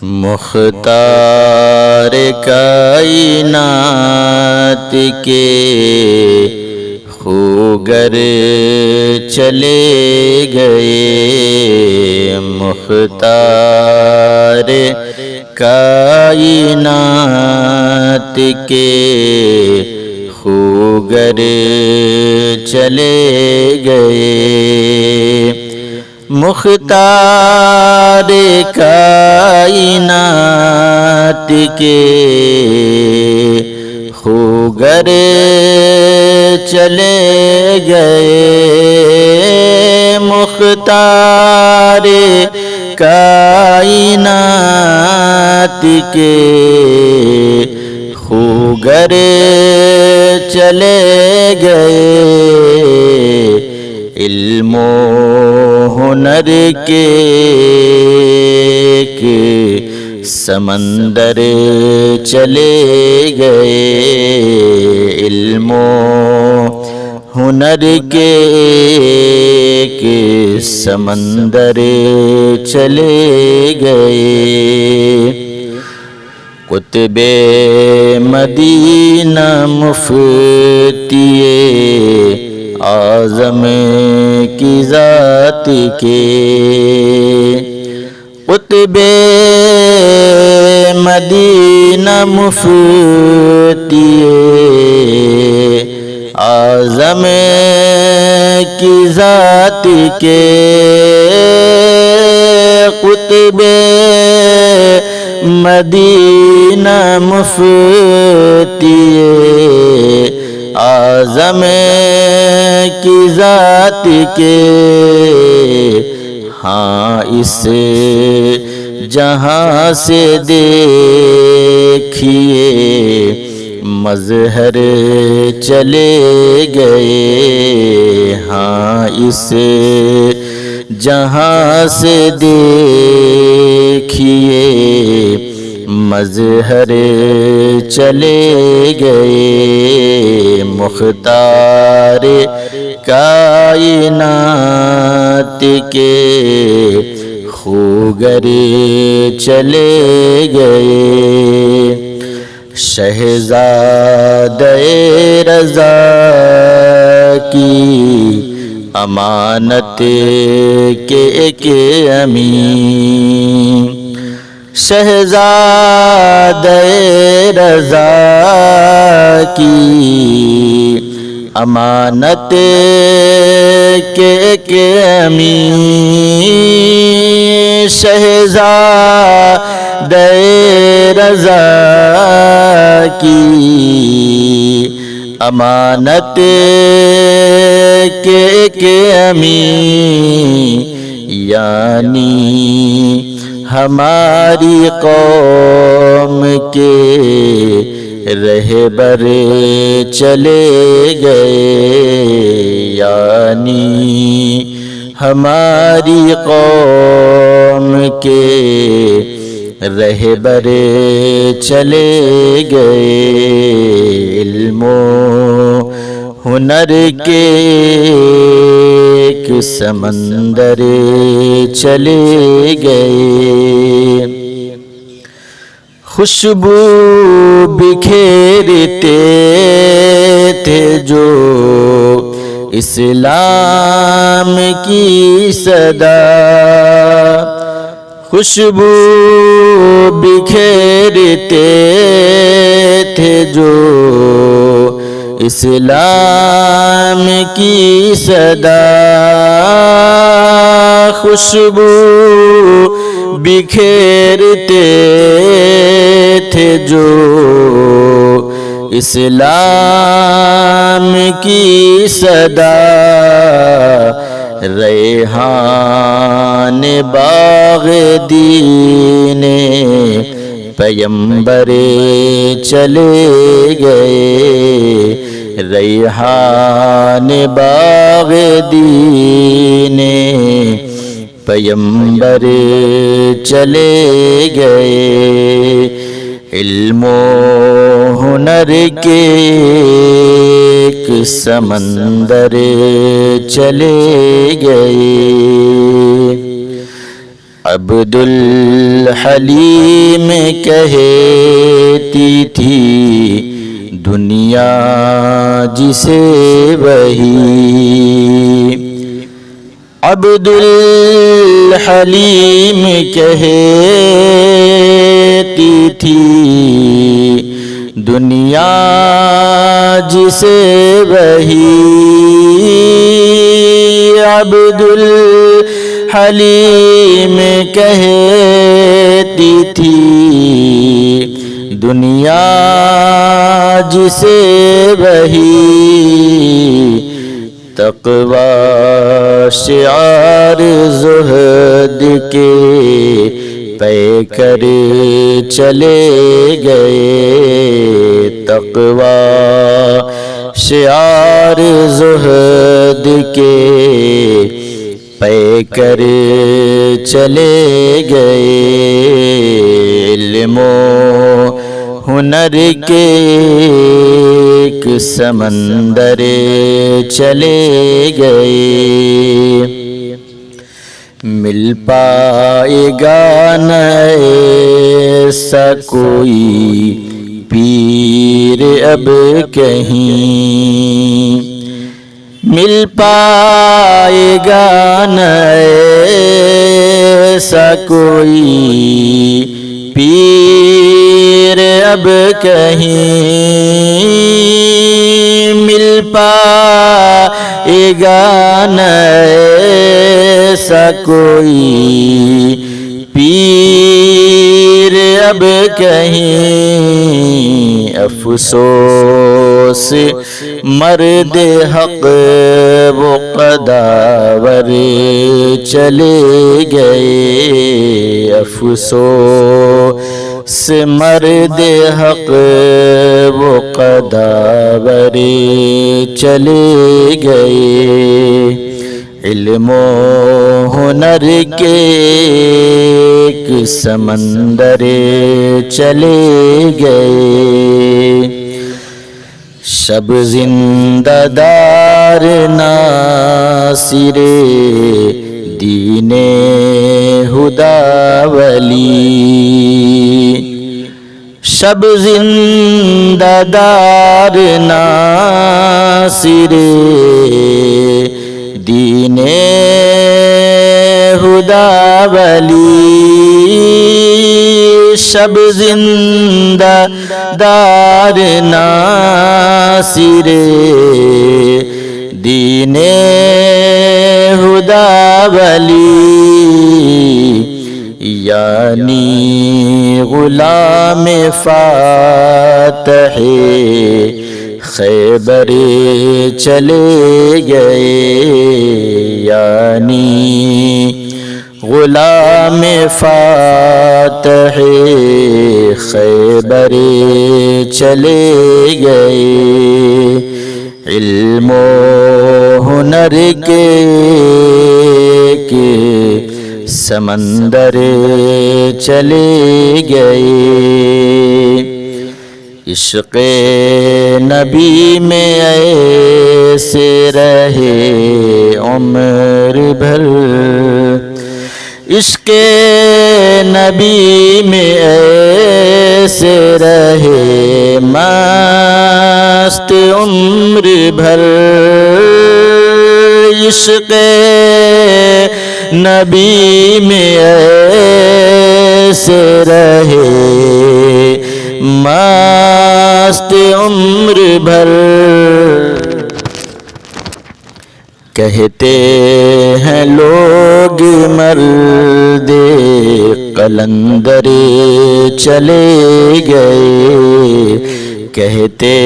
مختار کائنات کے خوگر چلے گئے، مختار کائنات کے خوگر چلے گئے، مختار کائنات کے خوگر چلے گئے، مختار کائنات کے خوگر چلے گئے، علم و ہنر کے ایک سمندر چلے گئے، علم و ہنر کے ایک سمندر چلے گئے، قطب مدینہ مفتی اعظم کی ذات کے، قطب مدینہ مفتی اعظم کی ذات کے، قطب مدینہ مفتی اعظم کی ذات کے، ہاں اس جہاں سے دیکھیے مظہر چلے گئے، ہاں اس جہاں سے دیکھیے مظہر چلے گئے، مختار کائنات کے خوگر چلے گئے، شہزادہ رضا کی امانت کے ایک امین، شہزادہ رضا کی امانت کے ایک امین، شہزادہ رضا کی امانت کے ایک امین، یعنی ہماری قوم کے رہبر چلے گئے، یعنی ہماری قوم کے رہبر چلے گئے، علم و ہنر کے ایک سمندر چلے گئے، خوشبو بکھیرتے تھے جو اسلام کی صدا، خوشبو بکھیرتے تھے جو اسلام کی صدا، خوشبو بکھیرتے تھے جو اسلام کی صدا، ریحان باغ دین پیمبر چلے گئے، ریحان باغ دین پیمبر چلے گئے، علم و ہنر کے ایک سمندر چلے گئے، عبد الحلیم کہتی تھی دنیا جسے وہی، عبد الحلیم کہتی تھی دنیا جسے وہی، عبد الحلیم کہتی تھی دنیا جسے وہی، تقوی شعار زہد کے پے کر چلے گئے، تقوی شعار زہد کے پے کر چلے گئے، علم و ہنر کے ایک سمندر چلے گئے، مل پائے گا نہ ایسا کوئی پیر اب کہیں، مل پائے گا نہ ایسا کوئی پیر اب کہیں، مل پائے گا نہ ایسا کوئی پیر اب کہیں، افسوس مرد حق وہ قداور چلے گئے، افسوس مرد حق وہ قداور چلے گئے، علم و ہنر کے ایک سمندر چلے گئے، شب زندہ دار ناصر دین ہدا ولی، شب زندہ دار ناصر دین ہدا ولی، شب زندہ دار ناصر دین ہدا ولی، یعنی غلام فاتح خیبر چلے گئے، یعنی غلام فاتح خیبر چلے گئے، علم و ہنر کے ایک سمندر چلے گئے، عشق نبی میں ایسے رہے عمر بھر، عشق نبی میں ایسے رہے مست عمر بھر، عشق نبی میں ایسے رہے مست عمر بھر، کہتے ہیں لوگ مرد قلندر چلے گئے، کہتے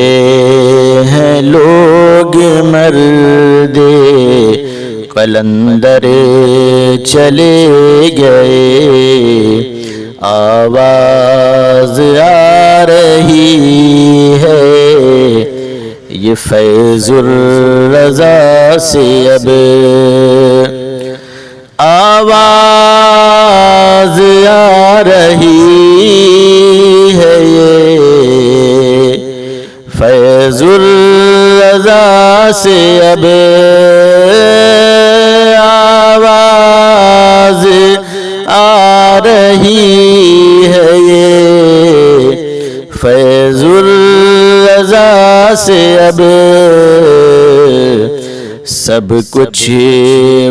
ہیں لوگ مرد قلندر چلے گئے، آواز آ رہی ہے یہ فیض الرضا سے، اب آواز آ رہی ہے یہ فیض الرضا سے، اب آواز آ رہی ہے یہ فیض الرضا سے اب سب کچھ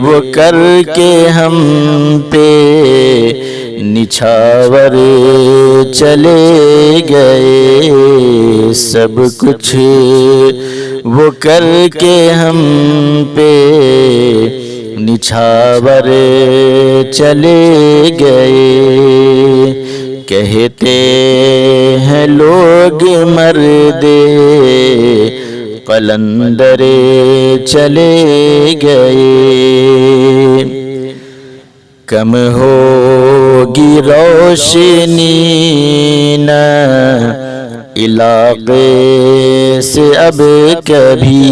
وہ کر کے ہم پہ نچھاور چلے گئے، سب کچھ وہ کر کے ہم پہ نچھاور چلے گئے۔ کہتے ہیں لوگ مردے قلندر چلے گئے، کم ہوگی روشنی نہ علاقے سے اب کبھی،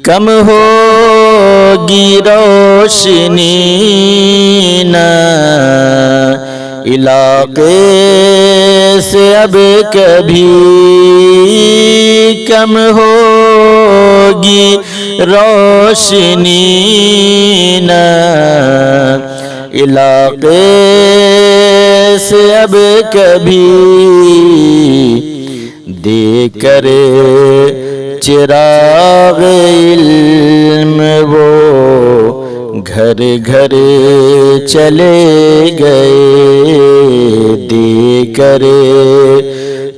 کم ہوگی روشنی نہ علاقے سے اب کبھی، کم ہوگی روشنی نہ علاقے سے اب کبھی، دے کر چراغ علم وہ گھر گھر چلے گئے، دے کر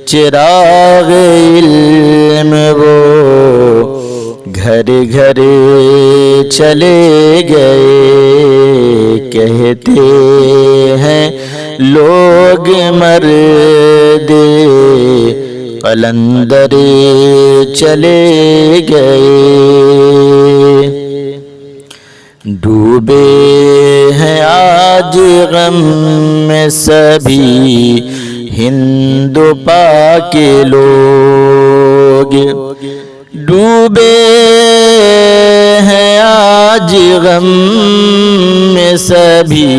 چراغ علم وہ گھر گھر چلے گئے۔ کہتے ہیں لوگ مرد قلندر چلے گئے، ڈوبے ہیں آج غم میں سبھی ہند و پاک لوگ، ڈوبے ہیں آج غم میں سبھی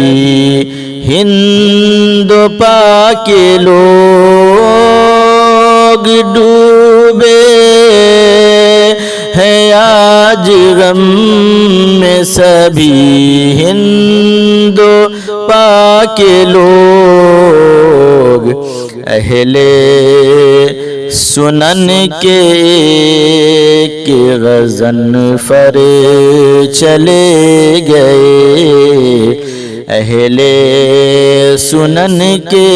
ہند و پاک لوگ، ڈوبے ہیں آج غم میں سبھی ہند و پاک لوگ، اہل سنن کے غضن فر چلے گئے، اہل سنن کے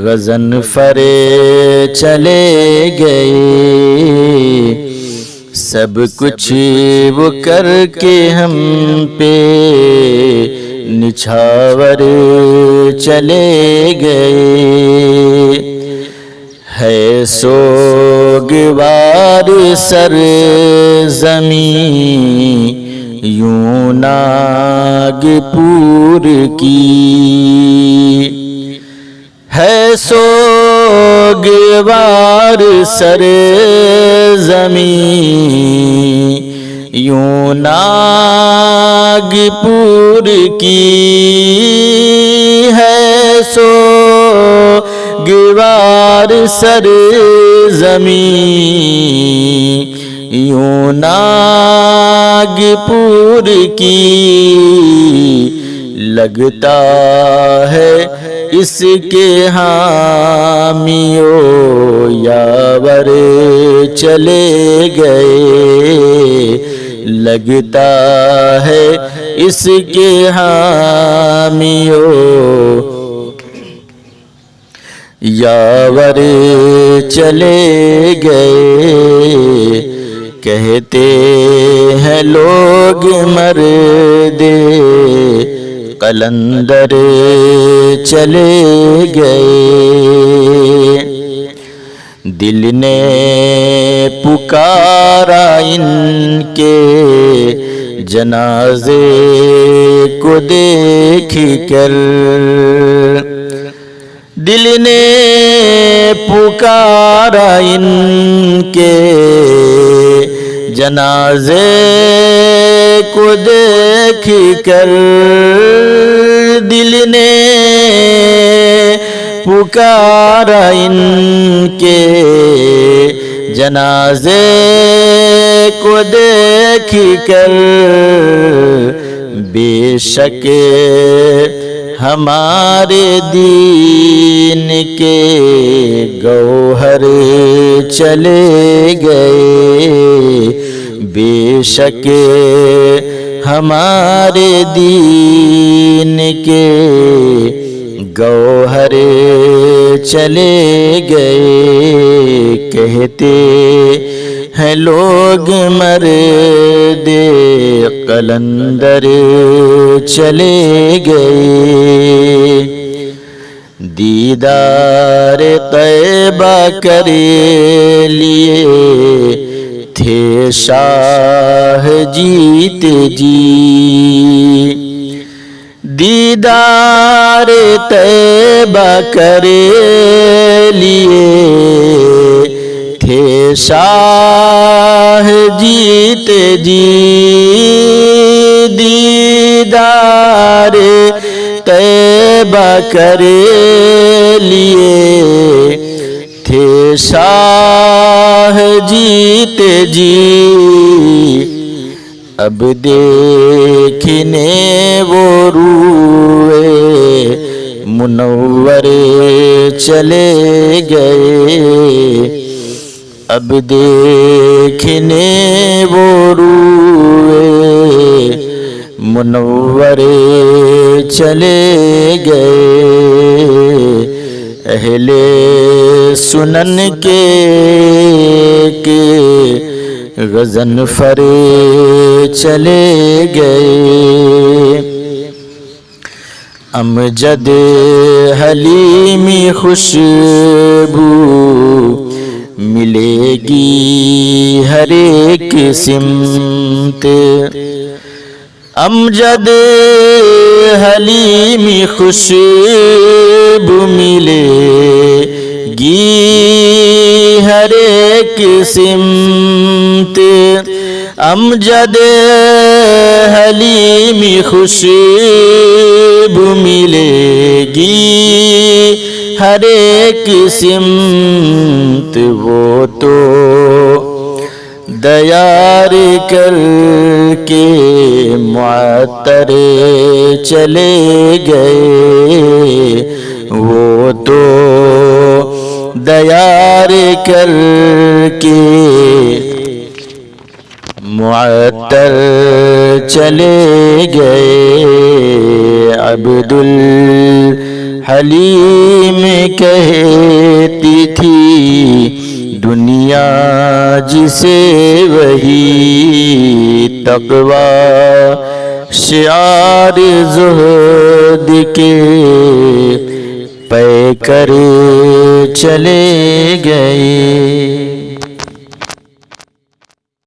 غضن فر چلے گئے، سب کچھ وہ کر کے ہم پہ نچھاور چلے گئے، ہے سوگوار سر زمین یوں ناگپور کی، ہے سوگوار سر زمین یوں ناگپور کی، ہے سوگوار سر زمین یوں ناگپور کی، لگتا ہے اس کے حامیوں یاور چلے گئے، لگتا ہے اس کے حامیوں یاور چلے گئے، کہتے ہیں لوگ مرد قلندر چلے گئے، دل نے پکارا ان کے جنازے کو دیکھ کر، دل نے پکارا ان کے جنازے کو دیکھ کر، دل نے پکارا ان کے جنازے کو دیکھ کر، بے شک ہمارے دین کے گوہر چلے گئے، بے شک ہمارے دین کے گوہر چلے گئے، کہتے ہیں لوگ مرد قلندر چلے گئے، دیدار طیبہ کرے لیے تھے شاہ جیت جی، دیدار طیبہ کرے لیے تھے شاہ جیت جی، دیدار طیبہ کرے لیے تھے شاہ جیت جی، اب دیکھنے وہ روئے منور چلے گئے، اب دیکھنے وہ روئے منور چلے گئے، اہل سنن کے غضنفر چلے گئے، امجد حلیمی خوشبو ملے گی ہر ایک سمت، امجد حلیمی خوشبو ملے گی ہر ایک سمت، امجد حلیمی خوشبو ملے گی ہر ایک سمت، وہ تو دیار کر کے معطر چلے گئے، وہ تو دیار کر کے معطر چلے گئے، عبد الحلیم کہتی تھی دنیا جسے، وہی تقوی شعار زہد کے پے کر چلے گئے۔